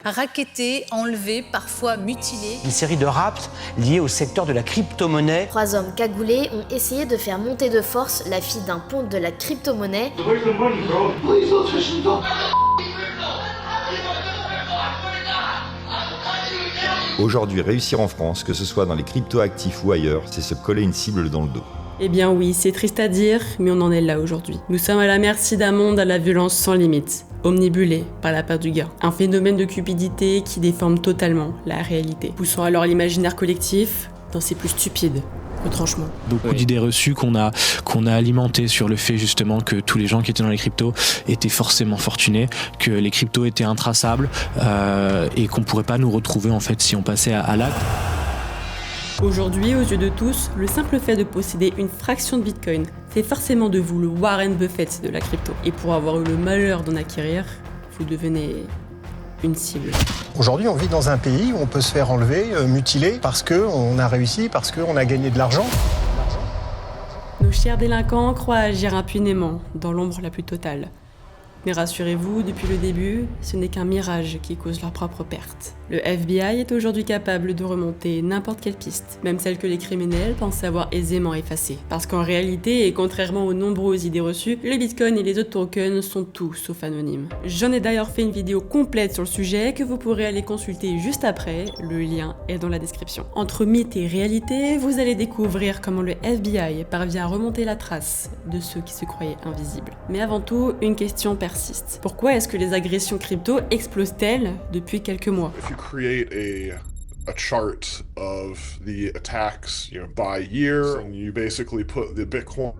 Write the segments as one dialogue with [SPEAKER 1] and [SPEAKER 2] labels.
[SPEAKER 1] Rackettés, enlevés, parfois mutilés.
[SPEAKER 2] Une série de rapts liés au secteur de la crypto-monnaie.
[SPEAKER 3] 3 hommes cagoulés ont essayé de faire monter de force la fille d'un ponte de la crypto-monnaie.
[SPEAKER 4] Aujourd'hui, réussir en France, que ce soit dans les crypto-actifs ou ailleurs, c'est se coller une cible dans le dos.
[SPEAKER 5] Eh bien oui, c'est triste à dire, mais on en est là aujourd'hui. Nous sommes à la merci d'un monde à la violence sans limite, omnibulé par la peur du gain. Un phénomène de cupidité qui déforme totalement la réalité, poussant alors l'imaginaire collectif dans ses plus stupides retranchements.
[SPEAKER 6] Beaucoup d'idées reçues qu'on a alimentées sur le fait justement que tous les gens qui étaient dans les cryptos étaient forcément fortunés, que les cryptos étaient intraçables et qu'on pourrait pas nous retrouver en fait si on passait à l'acte.
[SPEAKER 5] Aujourd'hui, aux yeux de tous, le simple fait de posséder une fraction de Bitcoin fait forcément de vous le Warren Buffett de la crypto. Et pour avoir eu le malheur d'en acquérir, vous devenez une cible.
[SPEAKER 7] Aujourd'hui, on vit dans un pays où on peut se faire enlever, mutiler, parce qu'on a réussi, parce qu'on a gagné de l'argent.
[SPEAKER 5] Nos chers délinquants croient agir impunément, dans l'ombre la plus totale. Mais rassurez-vous, depuis le début, ce n'est qu'un mirage qui cause leur propre perte. Le FBI est aujourd'hui capable de remonter n'importe quelle piste, même celle que les criminels pensent avoir aisément effacée. Parce qu'en réalité, et contrairement aux nombreuses idées reçues, le Bitcoin et les autres tokens sont tout sauf anonymes. J'en ai d'ailleurs fait une vidéo complète sur le sujet que vous pourrez aller consulter juste après, le lien est dans la description. Entre mythe et réalité, vous allez découvrir comment le FBI parvient à remonter la trace de ceux qui se croyaient invisibles. Mais avant tout, une question persiste. Pourquoi est-ce que les agressions crypto explosent-elles depuis quelques mois ?
[SPEAKER 8] If you create a chart of the attacks, by year, and you basically put the Bitcoin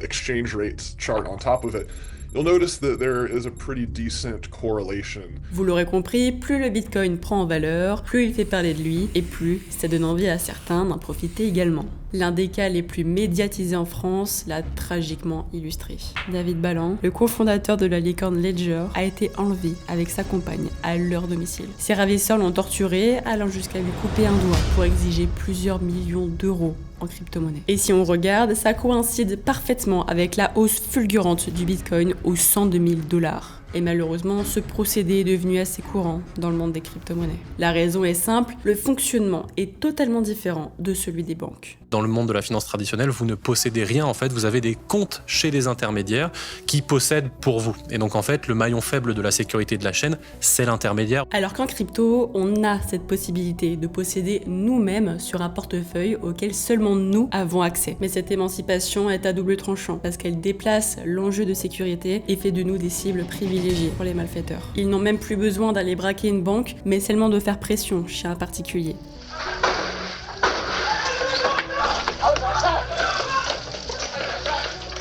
[SPEAKER 8] exchange rates chart on top of it, you'll notice that there is a pretty decent correlation.
[SPEAKER 5] Vous l'aurez compris, plus le Bitcoin prend en valeur, plus il fait parler de lui, et plus ça donne envie à certains d'en profiter également. L'un des cas les plus médiatisés en France l'a tragiquement illustré. David Ballan, le cofondateur de la licorne Ledger, a été enlevé avec sa compagne à leur domicile. Ses ravisseurs l'ont torturé, allant jusqu'à lui couper un doigt pour exiger plusieurs millions d'euros en crypto-monnaie. Et si on regarde, ça coïncide parfaitement avec la hausse fulgurante du Bitcoin aux 102 000 $. Et malheureusement, ce procédé est devenu assez courant dans le monde des crypto-monnaies. La raison est simple, le fonctionnement est totalement différent de celui des banques.
[SPEAKER 9] Dans le monde de la finance traditionnelle, vous ne possédez rien en fait, vous avez des comptes chez des intermédiaires qui possèdent pour vous. Et donc en fait, le maillon faible de la sécurité de la chaîne, c'est l'intermédiaire.
[SPEAKER 5] Alors qu'en crypto, on a cette possibilité de posséder nous-mêmes sur un portefeuille auquel seulement nous avons accès. Mais cette émancipation est à double tranchant parce qu'elle déplace l'enjeu de sécurité et fait de nous des cibles privilégiées pour les malfaiteurs. Ils n'ont même plus besoin d'aller braquer une banque, mais seulement de faire pression chez un particulier.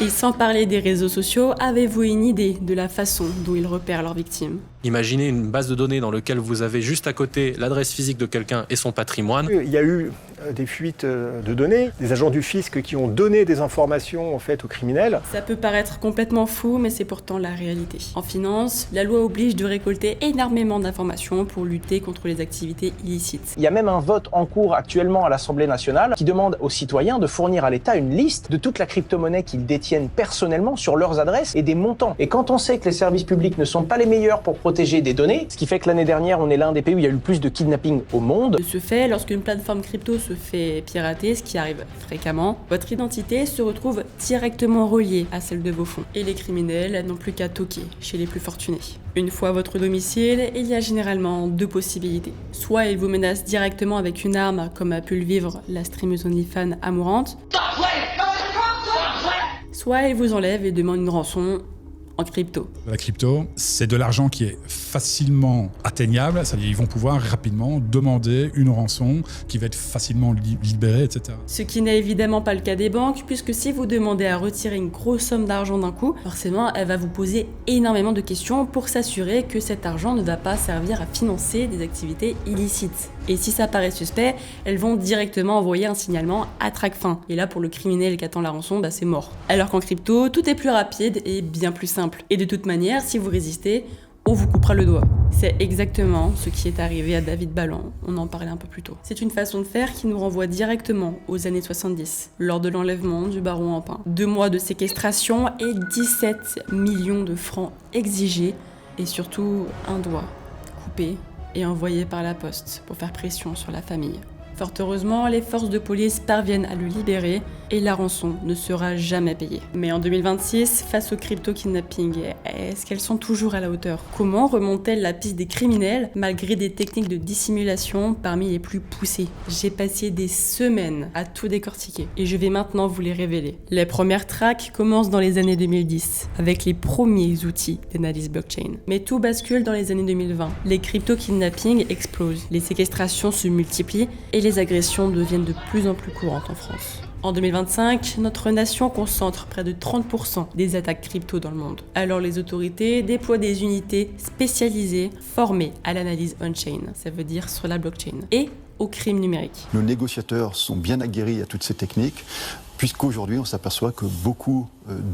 [SPEAKER 5] Et sans parler des réseaux sociaux, avez-vous une idée de la façon dont ils repèrent leurs victimes ?
[SPEAKER 9] Imaginez une base de données dans laquelle vous avez juste à côté l'adresse physique de quelqu'un et son patrimoine.
[SPEAKER 7] Il y a eu des fuites de données, des agents du fisc qui ont donné des informations en fait aux criminels.
[SPEAKER 5] Ça peut paraître complètement fou, mais c'est pourtant la réalité. En finance, la loi oblige de récolter énormément d'informations pour lutter contre les activités illicites.
[SPEAKER 2] Il y a même un vote en cours actuellement à l'Assemblée nationale qui demande aux citoyens de fournir à l'État une liste de toute la crypto-monnaie qu'ils détiennent personnellement sur leurs adresses et des montants. Et quand on sait que les services publics ne sont pas les meilleurs pour protéger des données, ce qui fait que l'année dernière, on est l'un des pays où il y a eu le plus de kidnapping au monde.
[SPEAKER 5] De ce fait, lorsqu'une plateforme crypto se fait pirater, ce qui arrive fréquemment, votre identité se retrouve directement reliée à celle de vos fonds. Et les criminels n'ont plus qu'à toquer chez les plus fortunés. Une fois à votre domicile, il y a généralement deux possibilités. Soit ils vous menacent directement avec une arme, comme a pu le vivre la streameuse OnlyFans Amourante, soit ils vous enlèvent et demandent une rançon en crypto.
[SPEAKER 10] La crypto, c'est de l'argent qui est facilement atteignable, c'est-à-dire ils vont pouvoir rapidement demander une rançon qui va être facilement libérée, etc.
[SPEAKER 5] Ce qui n'est évidemment pas le cas des banques, puisque si vous demandez à retirer une grosse somme d'argent d'un coup, forcément elle va vous poser énormément de questions pour s'assurer que cet argent ne va pas servir à financer des activités illicites. Et si ça paraît suspect, elles vont directement envoyer un signalement à Tracfin. Et là, pour le criminel qui attend la rançon, c'est mort. Alors qu'en crypto, tout est plus rapide et bien plus simple. Et de toute manière, si vous résistez, on vous coupera le doigt. C'est exactement ce qui est arrivé à David Ballan, on en parlait un peu plus tôt. C'est une façon de faire qui nous renvoie directement aux années 70, lors de l'enlèvement du baron Empin. 2 mois de séquestration et 17 millions de francs exigés, et surtout un doigt coupé et envoyé par la poste pour faire pression sur la famille. Fort heureusement, les forces de police parviennent à le libérer et la rançon ne sera jamais payée. Mais en 2026, face au crypto-kidnapping, est-ce qu'elles sont toujours à la hauteur? Comment remontent-elles la piste des criminels malgré des techniques de dissimulation parmi les plus poussées? J'ai passé des semaines à tout décortiquer et je vais maintenant vous les révéler. Les premières tracks commencent dans les années 2010 avec les premiers outils d'analyse blockchain. Mais tout bascule dans les années 2020. Les crypto-kidnappings explosent, les séquestrations se multiplient et les agressions deviennent de plus en plus courantes en France. En 2025, notre nation concentre près de 30% des attaques crypto dans le monde. Alors les autorités déploient des unités spécialisées formées à l'analyse on-chain, ça veut dire sur la blockchain, et au crime numérique.
[SPEAKER 11] Nos négociateurs sont bien aguerris à toutes ces techniques, puisqu'aujourd'hui on s'aperçoit que beaucoup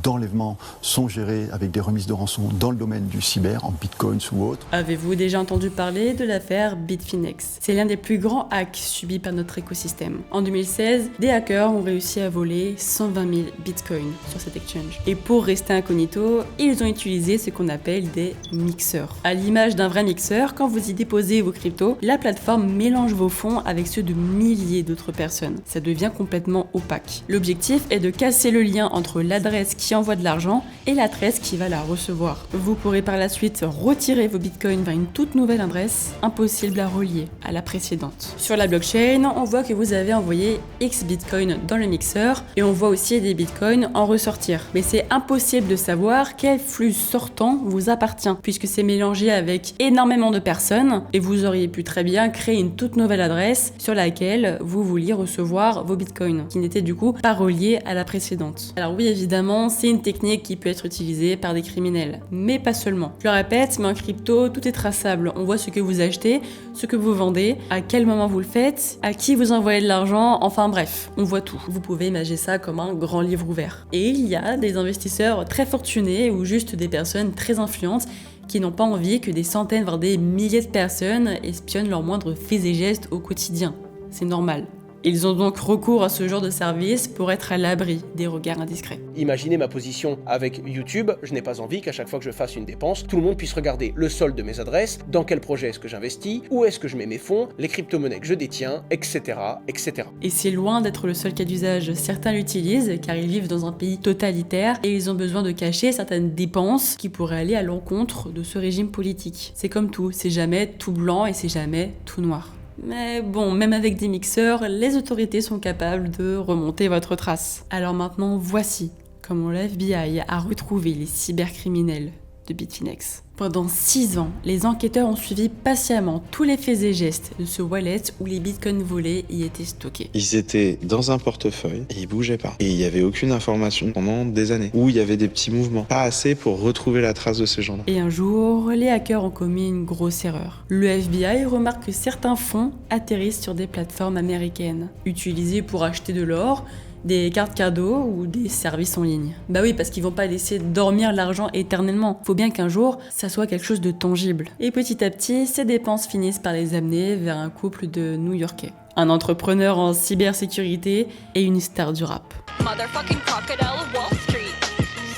[SPEAKER 11] d'enlèvements sont gérés avec des remises de rançon dans le domaine du cyber, en bitcoins ou autre.
[SPEAKER 5] Avez-vous déjà entendu parler de l'affaire Bitfinex? C'est l'un des plus grands hacks subis par notre écosystème. En 2016, des hackers ont réussi à voler 120 000 bitcoins sur cet exchange. Et pour rester incognito, ils ont utilisé ce qu'on appelle des mixeurs. À l'image d'un vrai mixeur, quand vous y déposez vos cryptos, la plateforme mélange vos fonds avec ceux de milliers d'autres personnes. Ça devient complètement opaque. L'objectif est de casser le lien entre l'adresse qui envoie de l'argent et l'adresse qui va la recevoir. Vous pourrez par la suite retirer vos bitcoins vers une toute nouvelle adresse, impossible à relier à la précédente. Sur la blockchain, on voit que vous avez envoyé X bitcoins dans le mixeur et on voit aussi des bitcoins en ressortir. Mais c'est impossible de savoir quel flux sortant vous appartient puisque c'est mélangé avec énormément de personnes et vous auriez pu très bien créer une toute nouvelle adresse sur laquelle vous vouliez recevoir vos bitcoins qui n'étaient du coup pas reliés à la précédente. Alors oui, évidemment, c'est une technique qui peut être utilisée par des criminels, mais pas seulement. Je le répète, mais en crypto, tout est traçable. On voit ce que vous achetez, ce que vous vendez, à quel moment vous le faites, à qui vous envoyez de l'argent, enfin bref, on voit tout. Vous pouvez imaginer ça comme un grand livre ouvert. Et il y a des investisseurs très fortunés ou juste des personnes très influentes qui n'ont pas envie que des centaines, voire des milliers de personnes espionnent leurs moindres faits et gestes au quotidien. C'est normal. Ils ont donc recours à ce genre de service pour être à l'abri des regards indiscrets.
[SPEAKER 2] Imaginez ma position avec YouTube, je n'ai pas envie qu'à chaque fois que je fasse une dépense, tout le monde puisse regarder le solde de mes adresses, dans quel projet est-ce que j'investis, où est-ce que je mets mes fonds, les crypto-monnaies que je détiens, etc., etc.
[SPEAKER 5] Et c'est loin d'être le seul cas d'usage. Certains l'utilisent car ils vivent dans un pays totalitaire et ils ont besoin de cacher certaines dépenses qui pourraient aller à l'encontre de ce régime politique. C'est comme tout, c'est jamais tout blanc et c'est jamais tout noir. Mais bon, même avec des mixeurs, les autorités sont capables de remonter votre trace. Alors maintenant, voici comment le FBI a retrouvé les cybercriminels de Bitfinex. Pendant 6 ans, les enquêteurs ont suivi patiemment tous les faits et gestes de ce wallet où les bitcoins volés y étaient stockés.
[SPEAKER 12] Ils étaient dans un portefeuille et ils bougeaient pas. Et il n'y avait aucune information pendant des années. Où il y avait des petits mouvements. Pas assez pour retrouver la trace de ces gens-là.
[SPEAKER 5] Et un jour, les hackers ont commis une grosse erreur. Le FBI remarque que certains fonds atterrissent sur des plateformes américaines, utilisées pour acheter de l'or, des cartes cadeaux ou des services en ligne. Bah oui, parce qu'ils vont pas laisser dormir l'argent éternellement. Faut bien qu'un jour, ça soit quelque chose de tangible. Et petit à petit, ces dépenses finissent par les amener vers un couple de New-Yorkais. Un entrepreneur en cybersécurité et une star du rap.
[SPEAKER 13] Motherfucking crocodile of Wall Street.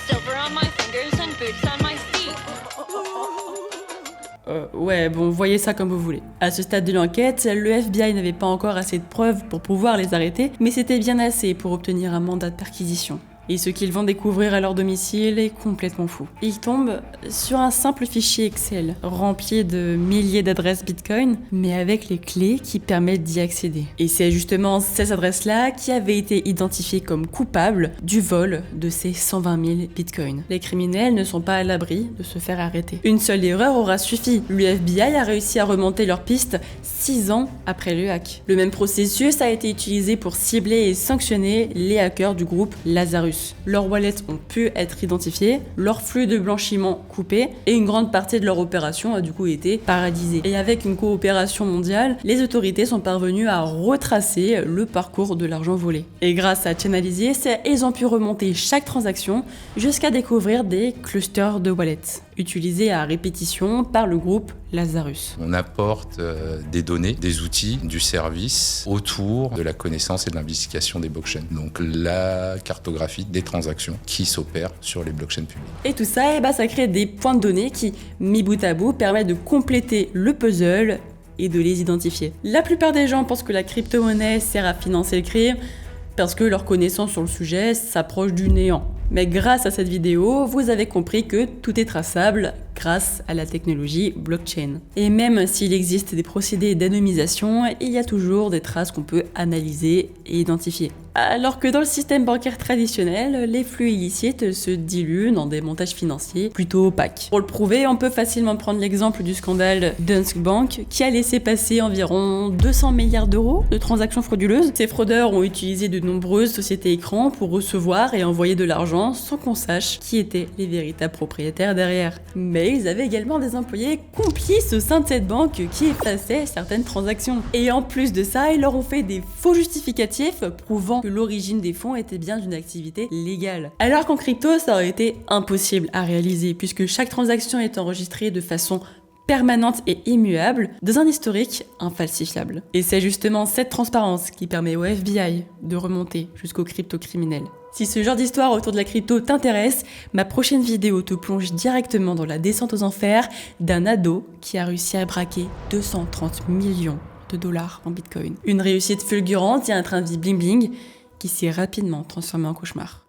[SPEAKER 13] Silver on my fingers and boots on my feet.
[SPEAKER 5] Ouais, bon, voyez ça comme vous voulez. À ce stade de l'enquête, le FBI n'avait pas encore assez de preuves pour pouvoir les arrêter, mais c'était bien assez pour obtenir un mandat de perquisition. Et ce qu'ils vont découvrir à leur domicile est complètement fou. Ils tombent sur un simple fichier Excel rempli de milliers d'adresses Bitcoin, mais avec les clés qui permettent d'y accéder. Et c'est justement ces adresses-là qui avaient été identifiées comme coupables du vol de ces 120 000 Bitcoins. Les criminels ne sont pas à l'abri de se faire arrêter. Une seule erreur aura suffi. Le FBI a réussi à remonter leur piste 6 ans après le hack. Le même processus a été utilisé pour cibler et sanctionner les hackers du groupe Lazarus. Leurs wallets ont pu être identifiés, leur flux de blanchiment coupé et une grande partie de leur opération a du coup été paralysée. Et avec une coopération mondiale, les autorités sont parvenues à retracer le parcours de l'argent volé. Et grâce à Chainalysis, ils ont pu remonter chaque transaction jusqu'à découvrir des clusters de wallets. utilisé à répétition par le groupe Lazarus.
[SPEAKER 14] On apporte des données, des outils, du service autour de la connaissance et de l'investigation des blockchains. Donc la cartographie des transactions qui s'opèrent sur les blockchains publiques.
[SPEAKER 5] Et tout ça, ça crée des points de données qui, mis bout à bout, permettent de compléter le puzzle et de les identifier. La plupart des gens pensent que la crypto-monnaie sert à financer le crime parce que leur connaissance sur le sujet s'approche du néant. Mais grâce à cette vidéo, vous avez compris que tout est traçable grâce à la technologie blockchain. Et même s'il existe des procédés d'anonymisation, il y a toujours des traces qu'on peut analyser et identifier. Alors que dans le système bancaire traditionnel, les flux illicites se diluent dans des montages financiers plutôt opaques. Pour le prouver, on peut facilement prendre l'exemple du scandale Danske Bank qui a laissé passer environ 200 milliards d'euros de transactions frauduleuses. Ces fraudeurs ont utilisé de nombreuses sociétés écrans pour recevoir et envoyer de l'argent sans qu'on sache qui étaient les véritables propriétaires derrière. Mais ils avaient également des employés complices au sein de cette banque qui effaçaient certaines transactions. Et en plus de ça, ils leur ont fait des faux justificatifs prouvant que l'origine des fonds était bien d'une activité légale. Alors qu'en crypto, ça aurait été impossible à réaliser puisque chaque transaction est enregistrée de façon permanente et immuable dans un historique infalsifiable. Et c'est justement cette transparence qui permet au FBI de remonter jusqu'aux crypto-criminels. Si ce genre d'histoire autour de la crypto t'intéresse, ma prochaine vidéo te plonge directement dans la descente aux enfers d'un ado qui a réussi à braquer 230 millions de dollars en Bitcoin. Une réussite fulgurante et un train de vie bling bling qui s'est rapidement transformé en cauchemar.